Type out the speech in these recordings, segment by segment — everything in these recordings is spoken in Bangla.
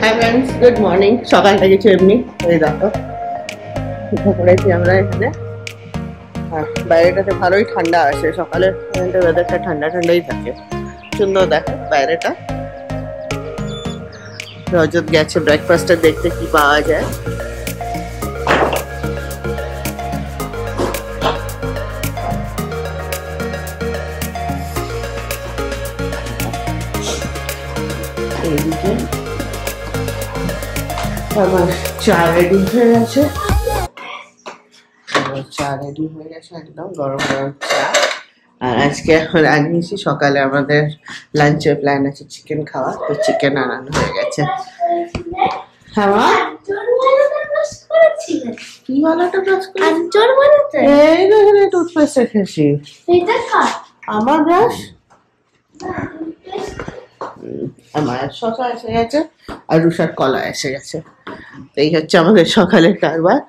Hi friends, good morning. সকালটা কিছু এমনি এই দেখো উঠে পড়েছি আমরা এখানে। বাইরেটাতে ভালোই ঠান্ডা আসে, সকালে ওয়েদারটা ঠান্ডা ঠান্ডাই থাকে। সুন্দর দেখো বাইরেটা। রজত গেছে ব্রেকফাস্টটা দেখতে কি পাওয়া যায়। এইদিকে আমার চা রেডি হয়ে গেছে। চা রেডি হয়ে গেছে, একদম গরম গরম চা। আর আজকে এখন আনিয়েছি, সকালে আমাদের লাঞ্চের প্ল্যান আছে চিকেন খাওয়া, তো চিকেন আনানো হয়ে গেছে। হ্যাঁ কি বালাটা ব্রাশ করেছি? এই দেখে টুথপেস্ট রেখেছি। আমার ব্রাশ, আমার শসা এসে গেছে আর রুষার কলা এসে গেছে। এই হচ্ছে আমাদের সকালের কারবার।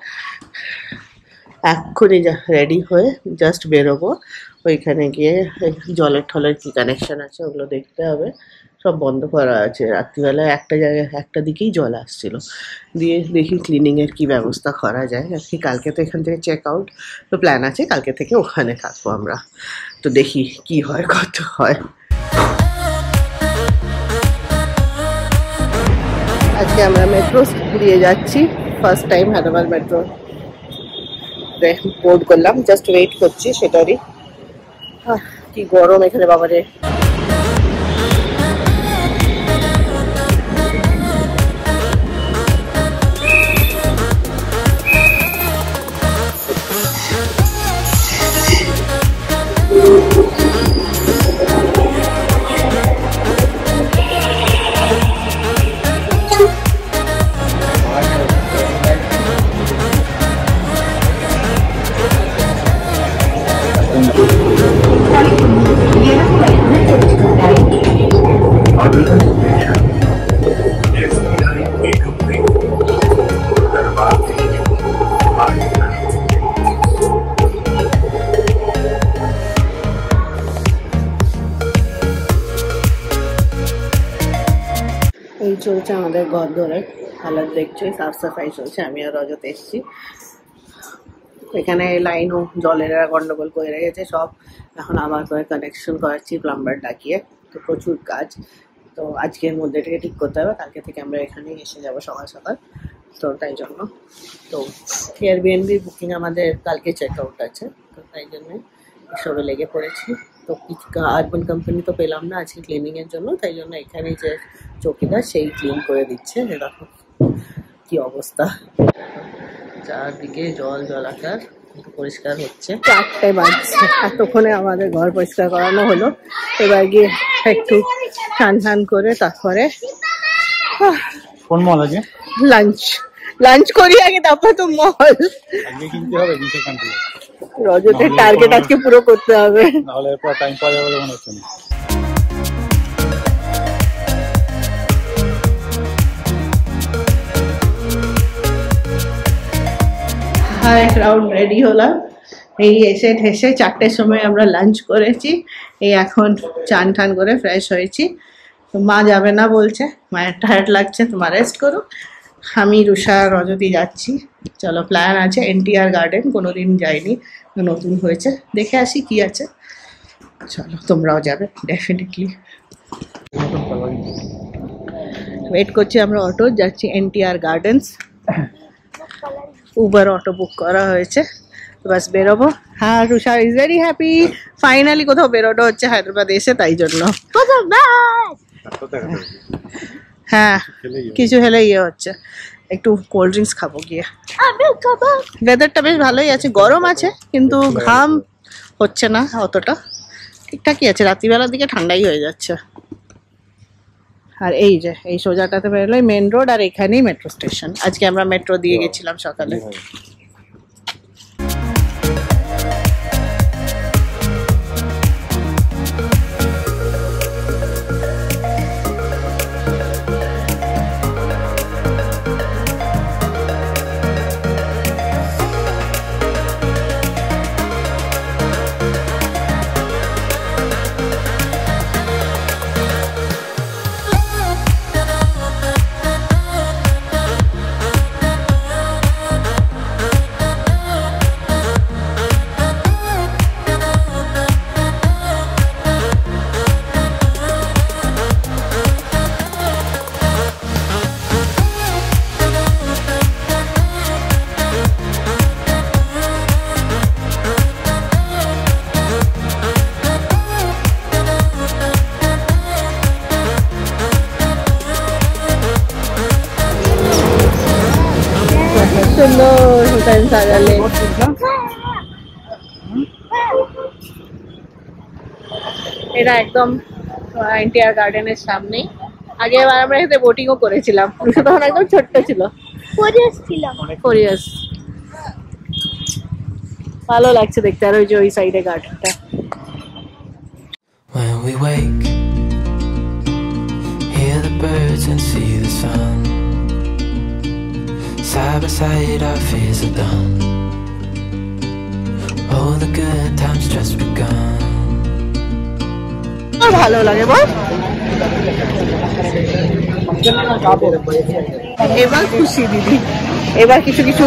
এক্ষুনি রেডি হয়ে জাস্ট বেরোবো। ওইখানে গিয়ে জলের ঠলের কি কানেকশন আছে ওগুলো দেখতে হবে। সব বন্ধ করা আছে। রাত্রিবেলায় একটা জায়গায় একটা দিকেই জল আসছিল, দিয়ে দেখি ক্লিনিংয়ের কি ব্যবস্থা করা যায়। আর কি কালকে তো এখান থেকে চেক আউট, তো প্ল্যান আছে কালকে থেকে ওখানে থাকবো আমরা। তো দেখি কি হয়, কত হয়। আজকে আমরা মেট্রো দিয়ে যাচ্ছি, first time Hyderabad metro board করলাম, জাস্ট ওয়েট করছি সেটারই। কি গরম এখানে বাবারে। এই চলছে আমাদের ঘর ধরে হালাত, দেখছো সাফ সাফাই চলছে। আমি আর রজত এসছি। এখানে লাইনও জলের গন্ডগোল করে রেখেছে সব, এখন আবার করে কানেকশন করাচ্ছি প্লাম্বার ডাকিয়ে। তো প্রচুর কাজ, তো আজকের মধ্যে এটাকে ঠিক করতে হবে। কালকে থেকে আমরা এখানেই এসে যাবো সকাল সকাল, তো তাই জন্য। তো এয়ারবিএনবি বুকিং আমাদের কালকে চেক আউট আছে, তো তাই জন্যে এসবে লেগে পড়েছি। তো আরবান কোম্পানি তো পেলাম না আজকে ক্লিনিংয়ের জন্য, তাই জন্য এখানে যে চৌকিদার সেই ক্লিন করে দিচ্ছে। দেখো কি অবস্থা, চারদিকে জল জলাকার, পরিষ্কার হচ্ছে। 4টে বাজছে, এতক্ষণে আমাদের ঘর পরিষ্কার করানো হলো। এবার গিয়ে একটু স্নান করে তারপরে কোন মল আছে লাঞ্চ করি আগে, তারপর তো মল কিনতে হবে। রজতের টার্গেট আজকে পুরো করতে হবে, নাহলে এরপর টাইম পাওয়া যাবে মনে হচ্ছে না। এক রাউন্ড রেডি হলাম। এই এসে ঠেসে 4টের সময় আমরা লাঞ্চ করেছি। এই এখন চান টান করে ফ্রেশ হয়েছি। তো মা যাবে না বলছে, মায়ের টায়ার্ড লাগছে, তোমার রেস্ট করো। আমি রুষা রজতি যাচ্ছি। চলো, প্ল্যান আছে এনটিআর গার্ডেন, কোনোদিন যাইনি, নতুন হয়েছে, দেখে আসি কি আছে। চলো, তোমরাও যাবে ডেফিনেটলি। ওয়েট করছি আমরা অটো, যাচ্ছি NTR gardens. Uber auto book করা হয়েছে, তো বাস বেরোবো। হ্যাঁ, Rusha is very happy, finally কোথাও বেরোনো হচ্ছে হায়দ্রাবাদে এসে, তাই জন্য। হ্যাঁ, কিছু হেলে ইয়ে হচ্ছে, একটু কোল্ড ড্রিঙ্কস খাবো গিয়ে। ওয়েদারটা বেশ ভালোই আছে, গরম আছে কিন্তু ঘাম হচ্ছে না অতটা, ঠিকঠাকই আছে। রাত্রিবেলার দিকে ঠান্ডাই হয়ে যাচ্ছে। আর এই যে এই সোজাটাতে বেরোলেই মেন রোড, আর এখানেই মেট্রো স্টেশন। আজকে আমরা মেট্রো দিয়ে গেছিলাম সকালে। ফ্যান সাজালে। এটা একদম এনটিআর গার্ডেনের সামনেই। আগে আমরা এখানে বোটিংও করেছিলাম, তখন একদম ছোট্ট ছিল। কোরিয়াস ভালো লাগছে দেখতে। আর ওই যে ওই সাইডে গার্ডেনটা। When we wake, hear the birds and see the sun. Side by side our fears are done. All the good times just begun. ভালো লাগে বল। এবার খুশি দিদি, এবার কিছু কিছু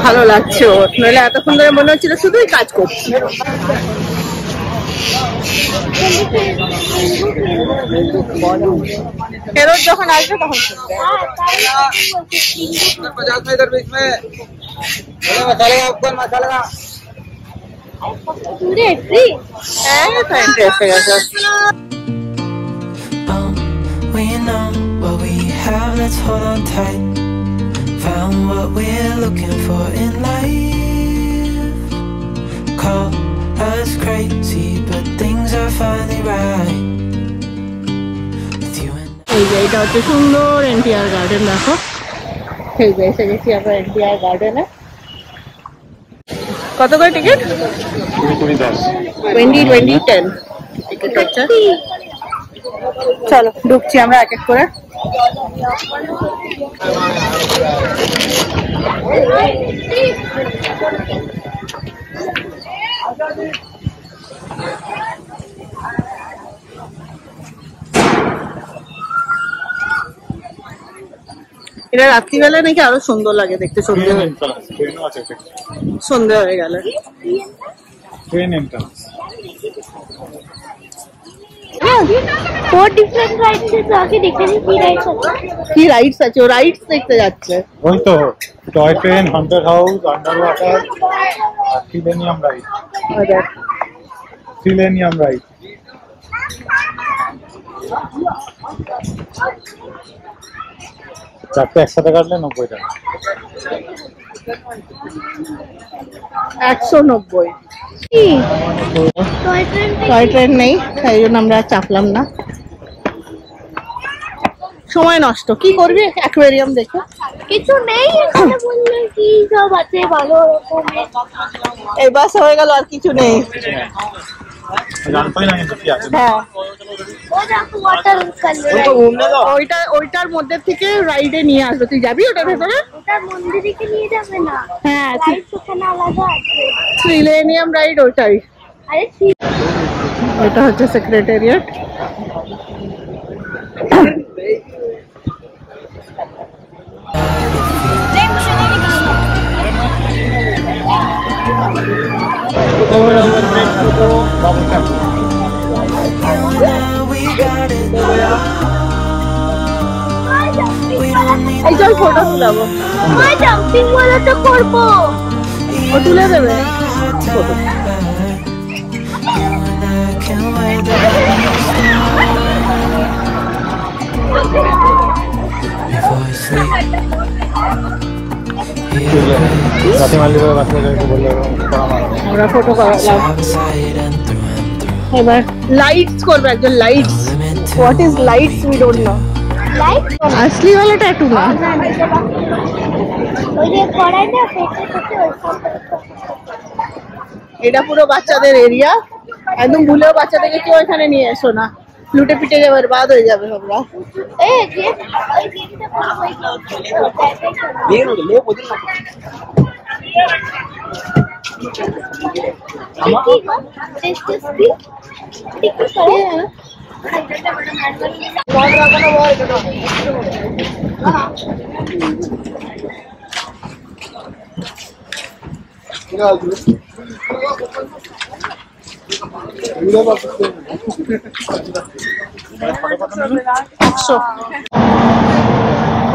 ভালো লাগছে ওর, নইলে এতক্ষণ ধরে মনে হচ্ছিল শুধুই কাজ করছি। ফেরত যখন আসবে তখন We know what we have, let's hold on tight. Found what we're looking for in life. Call us crazy, but things are finally right. With you and এই যে এটা হচ্ছে সুন্দর এনটিআর গার্ডেন। দেখো এই যে এসে গেছি আমরা এনটিআর গার্ডেনে। কত করে টিকিট? 20-10 টিকিট হচ্ছে। চলো ঢুকছি আমরা এক এক করে। এটা রাত্রিবেলা নাকি আরো সুন্দর লাগে দেখতে। সন্ধ্যে হয়ে গেলে কি রাইডস আছে? ও রাইডস দেখতে যাচ্ছে। ওই তো toy train, Hunter house, under water, selenium ride. Selenium ride চারটে একসাথে কাটলে 90 টাকা। 190। টয় ট্রেন নেই, তাই জন্য আমরা চাপলাম না। সময় নষ্ট, কি করবি অ্যাকোয়ারিয়াম দেখে? কিছু নেই এখানে, বললে কি সব আছে ভালো রকমের। এই বাস হয়ে গেল, আর কিছু নেই। জানতাই না কিন্তু কি আছে। হ্যাঁ ও দেখো ওয়াটার কালার, ওইটার মধ্যে থেকে রাইডে নিয়ে আসবে। তুই যাবি ওটার ভেতরে? ওটা মন্দিরে নিয়ে যাবে না। হ্যাঁ রাইড ওখানে আলাদা আছে। সিলেনিয়াম রাইড ওটাই। আরে ওটা হচ্ছে সেক্রেটারিয়েট। এই চল ফটো তুলাবো। জাম্পিং ওয়ালা তো করবো, ও তুলে দেবে। রাতে মারলি করে বাচ্চাদেরকে বললে আমরা ফটো করালাম। এবার লাইটস করবে একজন। Lights, what is lights we don't know. Light আসলি वाला ট্যাটু না। ওই যে করাই না পেটে পেটে। এটা পুরো বাচ্চাদের এরিয়া, একদম ভুলেও বাচ্চাদেরকে কেউ এখানে নিয়ে এসো না, লুটে পিটে যাবে, বাদ হয়ে যাবে আমরা। এই যে ওই দিকটা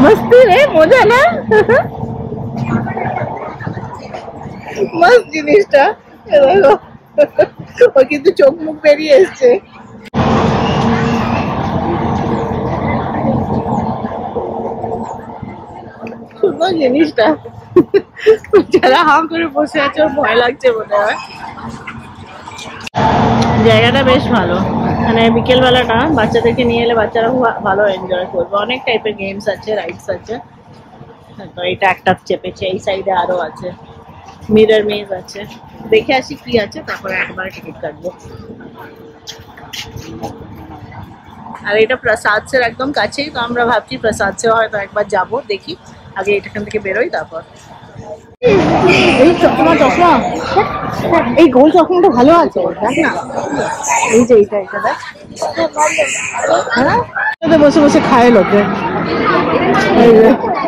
मस्ती रे, मजा ना। মস্ত জিনিসটা ও কিন্তু চোখ মুখ বেরিয়ে এসছে। সুন্দর জিনিসটা, বেচারা হাঁ করে বসে আছে, ওর ভয় লাগছে মনে হয়। জায়গাটা বেশ ভালো, মানে বিকেল বেলাটা বাচ্চাদেরকে নিয়ে এলে বাচ্চারা খুব ভালো এনজয় করবে। অনেক টাইপের গেমস আছে, রাইডস আছে। তো এটা একটা চেপেছে, এই সাইডে আরো আছে, মিরর মেজ আছে। দেখে আসি কি আছে, তারপরে একবারে টিকিট কাটবো। আর এটা প্রসাদের একদম কাছেই, তো আমরা ভাবছি প্রসাদ সে হয়তো একবার যাব, দেখি আগে এখান থেকে বেরোই তারপর। এই চশমা চশমা, এই গোল চশমাটা ভালো আছে, দেখ না, এই যে এইটা এটা দেখ। হ্যাঁ, বসে বসে খায় লোকে।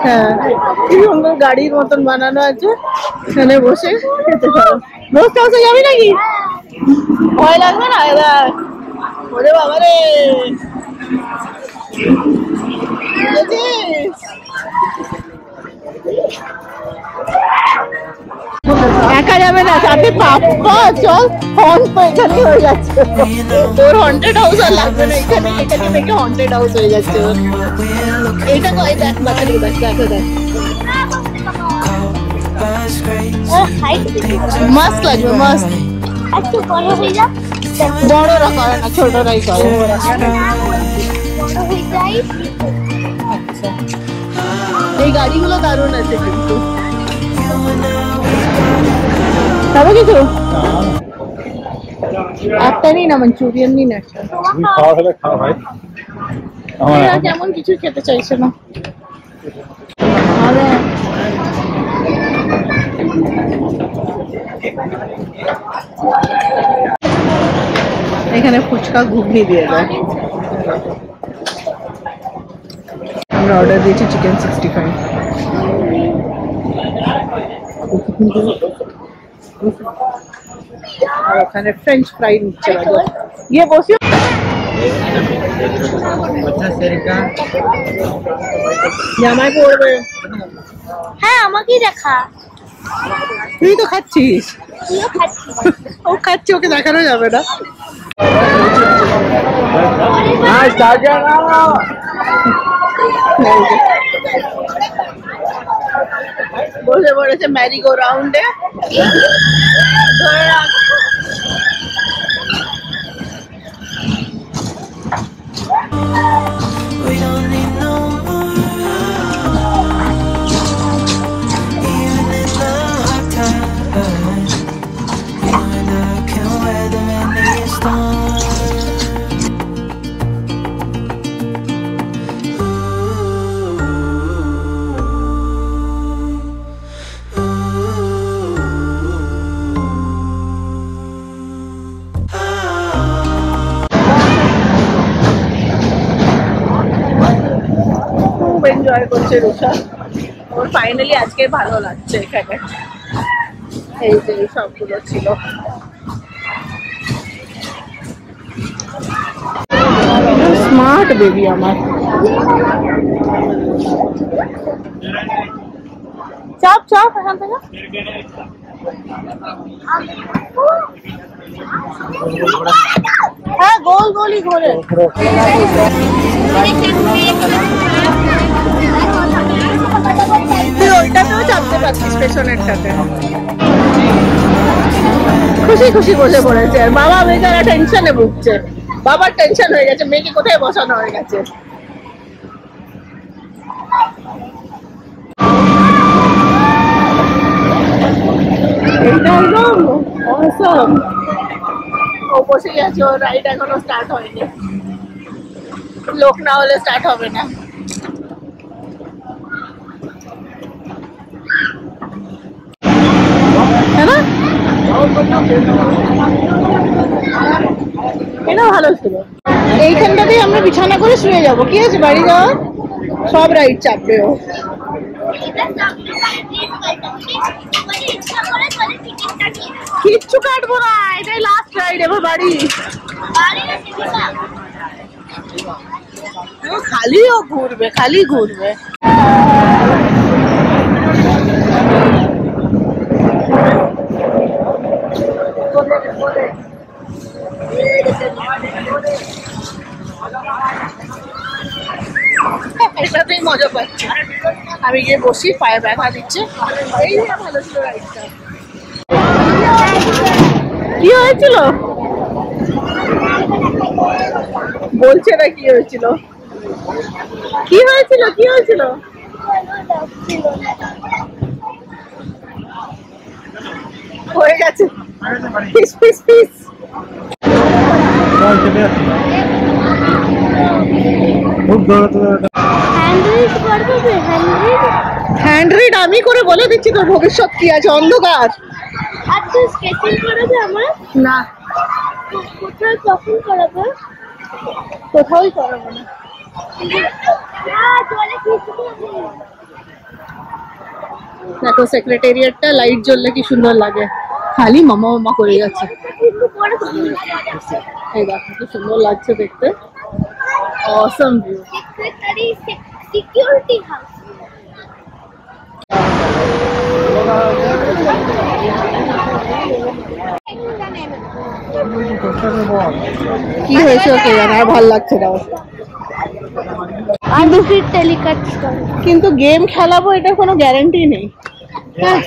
হ্যাঁ, কি সুন্দর গাড়ির মতন বানানো আছে, এখানে বসে খেতে পারো। রোস্ট হাউসে যাবি নাকি? ভয় লাগবে না? দেখ, ওরে বাবা রে, একা যাবে না, সাথে পাপ্পা। চল, হন্ট তো এখানে হয়ে যাচ্ছে, তোর হন্টেড হাউস আর লাগবে না, এখানে এটাকে দেখে হন্টেড হাউস হয়ে যাচ্ছে। এইটা কয় দেখ, বাচ্চাকে দেখ, দেখো দেখ, মাস্ট লাগবে, মাস্ট। একটু বড় হয়ে যা, বড়রা করে না, ছোটরাই করে। বড় হয়ে যাই। এই গাড়িগুলো দারুণ আছে কিন্তু। খাবে কিছু? একটা নিন না, মাঞ্চুরিয়ান নিন একটা। খাওয়া হলে খাওয়া ভাই, এরা যেমন কিছু খেতে চাইছে না। এখানে ফুচকা ঘুগনি দিয়ে দেয়। আমরা অর্ডার দিয়েছি চিকেন 65। আর ওখানে ফ্রেঞ্চ ফ্রাই নিচ্ছে, গিয়ে বসিও। জামাই পড়বে। হ্যাঁ, আমাকেই দেখা। তুই তো খাচ্ছিস। তুইও খাচ্ছিস। ও খাচ্ছে, ওকে দেখানো যাবে না। বসে পড়েছে ম্যারিগো রাউন্ডে। ধরে রাখ। We don't need no more. Even in the hard times, you and I can weather any storm. খুব এনজয় করছে রুষা, ওর ফাইনালি আজকে ভালো লাগছে এখানে। এই যে সবগুলো ছিল। স্মার্ট বেবি আমার। চাপ চাপ এখান থেকে। হ্যাঁ, গোল গোলই ঘোরে। তুই ওইটাতেও চাপতে পারছিস, পেছনেরটাতে। খুশি খুশি বসে পড়েছে, আর বাবা বেচারা টেনশনে ভুগছে। বাবার টেনশন হয়ে গেছে, মেয়েকে কোথায় বসানো হয়ে গেছে। এইটা একদম awesome। ও বসে গেছে, ওর রাইড এখনো স্টার্ট হয়নি, লোক না হলে স্টার্ট হবে না। হ্যাঁ, এটা ভালো ছিল। এইখানটাতেই আমরা বিছানা করে শুয়ে যাবো, কি আছে বাড়ি যাওয়া, সব রাইড চাপবে ও। কিচ্ছু কাটবো না, এটাই লাস্ট রাইড, এবার বাড়ি। খালি ও ঘুরবে, খালি ঘুরবে। এটাতেই মজা পাচ্ছি। আমি গিয়ে বসি, পায়ে ব্যথা দিচ্ছে। এই ভালো ছিল রাইডটা। কি হয়েছিল বলছে না? কি হয়েছিল? কি হয়েছিল? কি হয়েছিল? হয়ে গেছে piece piece piece. Hand read আমি করে বলে দিচ্ছি তোর ভবিষ্যৎ কি আছে, অন্ধকার। আর তুই স্কেচিং করাবে আমার? না, কোথায় কখন করাবে? কোথাওই করাবো না। জলে ভিজবো আমি। দেখো সেক্রেটারিয়েটটা লাইট জ্বললে কি সুন্দর লাগে, খালি মামা মামা করে যাচ্ছে। কিন্তু পরে করবি। এই দেখো কি সুন্দর লাগছে দেখতে, অসম ভিউ। Secretary security house. কি হয়েছে ওকে জানা, আর ভালো লাগছে না। আর ফির টেলিকাস্ট করে। কিন্তু গেম খেলাবো এটা কোনো গ্যারান্টি নেই। হ্যাঁ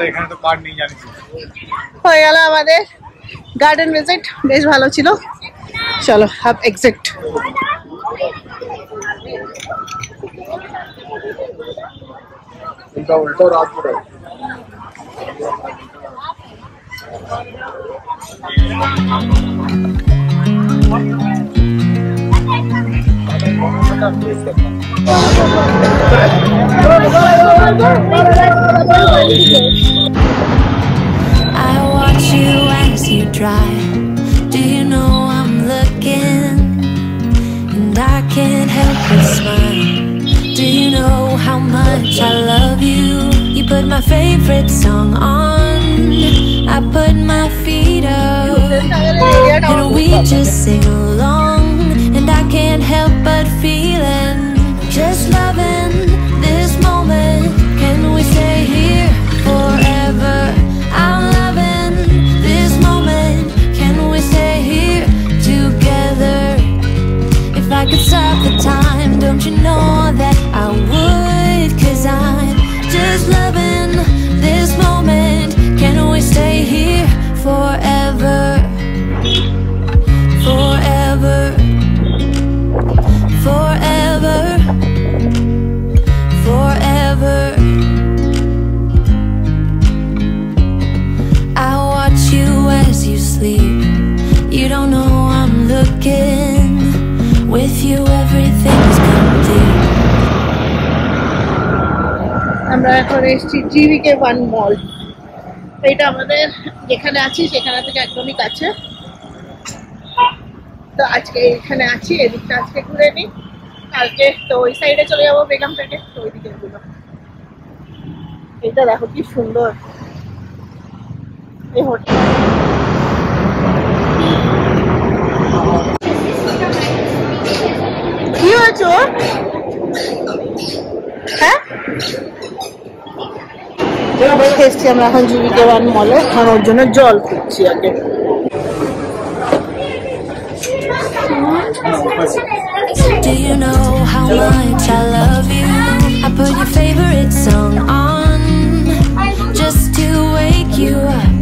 এখানে তো কার্ড নেই জানিস। হয়ে গেল আমাদের গার্ডেন ভিজিট, বেশ ভালো ছিল। চলো হাফ এক্সিট। এটা উল্টো রাত করে I watch you as you drive. Do you know I'm looking? And I can't help but smile. Do you know how much I love you? You put my favorite song on. I put my feet up. And we just sing along. And I can't help but feeling just loving this moment. Can we stay here forever? I'm loving this moment. Can we stay here together? If I could stop the time, don't you know that I would? 'Cause I'm just loving this moment. Can we stay here forever? Forever. Forever. Forever. I watch you as you sleep. You don't know I'm looking. With you everything's complete. আমরা এখন এসেছি জিভিকে ওয়ান মল। এটা আমাদের যেখানে আছি সেখানে থেকে একদমই কাছে। তো আজকে এখানে আছি, এদিকটা আজকে ঘুরে নিই, কালকে তো ওই সাইডে চলে যাবো বেগমপেটে, তো ওইদিকে ঘুরবো। এটা দেখো কি সুন্দর এই হোটেল। কি হয়েছে ওর? হ্যাঁ এসছি আমরা এখন জিভিকে ওয়ান মলে, এখন ওর জন্য জল খুঁজছি আগে। Do you know how much I love you? I put your favorite song on just to wake you up.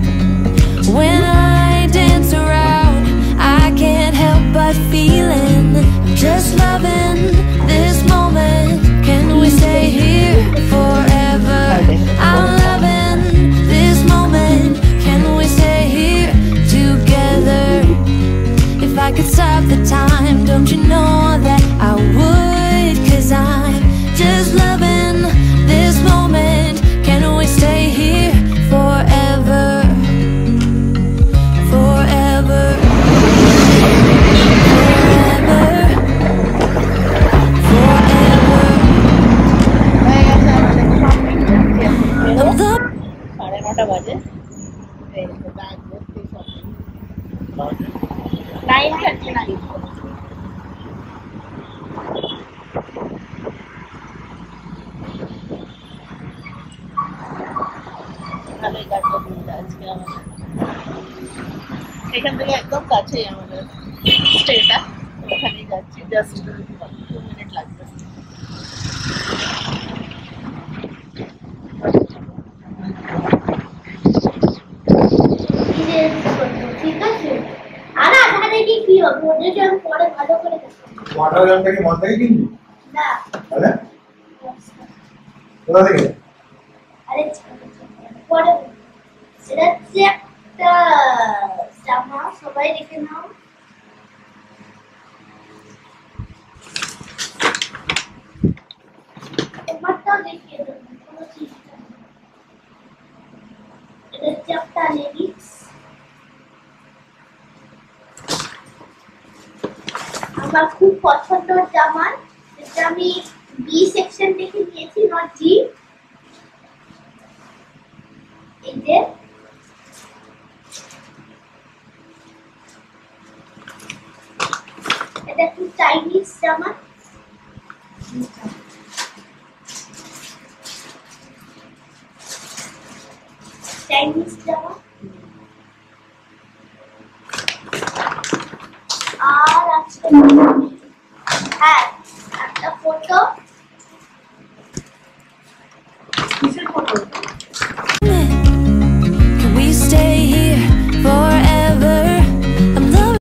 When I dance around, I can't help but feeling just loving this moment. Can we stay here forever? I'm loving this moment. Can we stay here together? If I could stop the time, don't you know that I would? 'Cause I'm just loving this moment. Can we stay here forever? Forever. Forever. Forever. 9:30 বাজে। 9:39। ভালোই কাটলো দিনটা আজকে আমাদের। এখান থেকে একদম কাছেই আমাদের স্টেটা, ওখানেই যাচ্ছি, জাস্ট 2 মিনিট লাগবে। ঠিক আছে। আর আধা দেখি কি হবে, ওদের আমি পরে ভালো করে দেখবো। ওয়াটার গানটা কি মন থেকে কিনবি? না, তাহলে কোথা থেকে? আরে পরে সেটা হচ্ছে একটা জামা, সবাই দেখে নাও। একবারটাও দেখিয়ে দেবো, কোনো চিন্তা নেই। এটা হচ্ছে একটা লেগিংস, আমার খুব পছন্দের জামা, যেটা আমি বি সেকশন থেকে নিয়েছি, নট জি। এই যে এটা একটু চাইনিজ জামা, চাইনিজ জামা। আর আজকে হ্যাঁ একটা ফটো, কিসের ফটো?